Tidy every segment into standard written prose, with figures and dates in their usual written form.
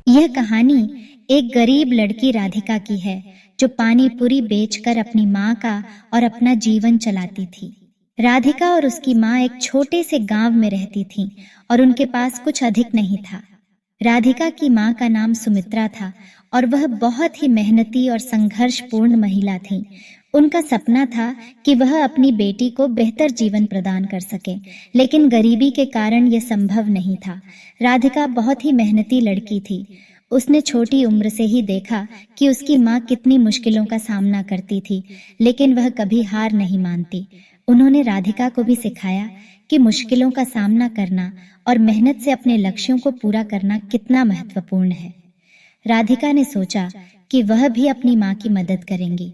यह कहानी एक गरीब लड़की राधिका की है जो पानी पूरी बेचकर अपनी माँ का और अपना जीवन चलाती थी। राधिका और उसकी माँ एक छोटे से गांव में रहती थीं और उनके पास कुछ अधिक नहीं था। राधिका की माँ का नाम सुमित्रा था और वह बहुत ही मेहनती और संघर्षपूर्ण महिला थी। उनका सपना था कि वह अपनी बेटी को बेहतर जीवन प्रदान कर सके, लेकिन गरीबी के कारण यह संभव नहीं था। राधिका बहुत ही मेहनती लड़की थी। उसने छोटी उम्र से ही देखा कि उसकी माँ कितनी मुश्किलों का सामना करती थी, लेकिन वह कभी हार नहीं मानती। उन्होंने राधिका को भी सिखाया कि मुश्किलों का सामना करना और मेहनत से अपने लक्ष्यों को पूरा करना कितना महत्वपूर्ण है। राधिका ने सोचा कि वह भी अपनी माँ की मदद करेंगी।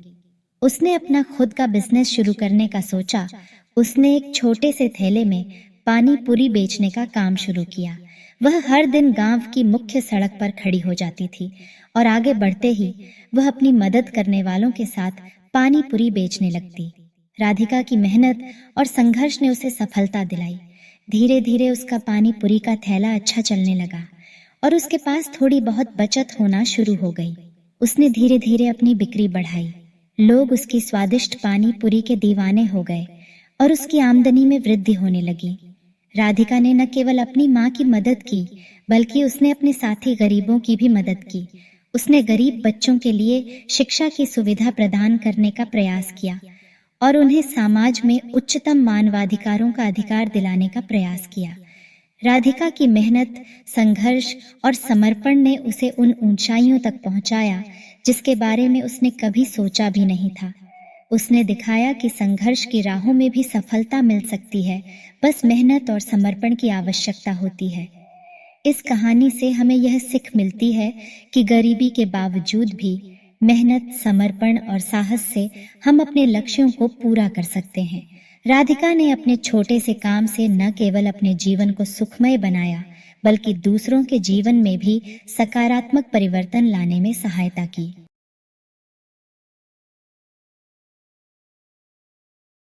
उसने अपना खुद का बिजनेस शुरू करने का सोचा। उसने एक छोटे से थैले में पानी पूरी बेचने का काम शुरू किया। वह हर दिन गांव की मुख्य सड़क पर खड़ी हो जाती थी और आगे बढ़ते ही वह अपनी मदद करने वालों के साथ पानी पूरी बेचने लगती। राधिका की मेहनत और संघर्ष ने उसे सफलता दिलाई। धीरे धीरे उसका पानी पूरी का थैला अच्छा चलने लगा और उसके पास थोड़ी बहुत बचत होना शुरू हो गई। उसने धीरे धीरे अपनी बिक्री बढ़ाई। लोग उसकी स्वादिष्ट पानी पूरी के दीवाने हो गए और उसकी आमदनी में वृद्धि होने लगी। राधिका ने न केवल अपनी माँ की मदद की, बल्कि उसने अपने साथी गरीबों की भी मदद की। उसने गरीब बच्चों के लिए शिक्षा की सुविधा प्रदान करने का प्रयास किया और उन्हें समाज में उच्चतम मानवाधिकारों का अधिकार दिलाने का प्रयास किया। राधिका की मेहनत, संघर्ष और समर्पण ने उसे उन ऊंचाइयों तक पहुंचाया जिसके बारे में उसने कभी सोचा भी नहीं था। उसने दिखाया कि संघर्ष की राहों में भी सफलता मिल सकती है, बस मेहनत और समर्पण की आवश्यकता होती है। इस कहानी से हमें यह सीख मिलती है कि गरीबी के बावजूद भी मेहनत, समर्पण और साहस से हम अपने लक्ष्यों को पूरा कर सकते हैं। राधिका ने अपने छोटे से काम से न केवल अपने जीवन को सुखमय बनाया, बल्कि दूसरों के जीवन में भी सकारात्मक परिवर्तन लाने में सहायता की।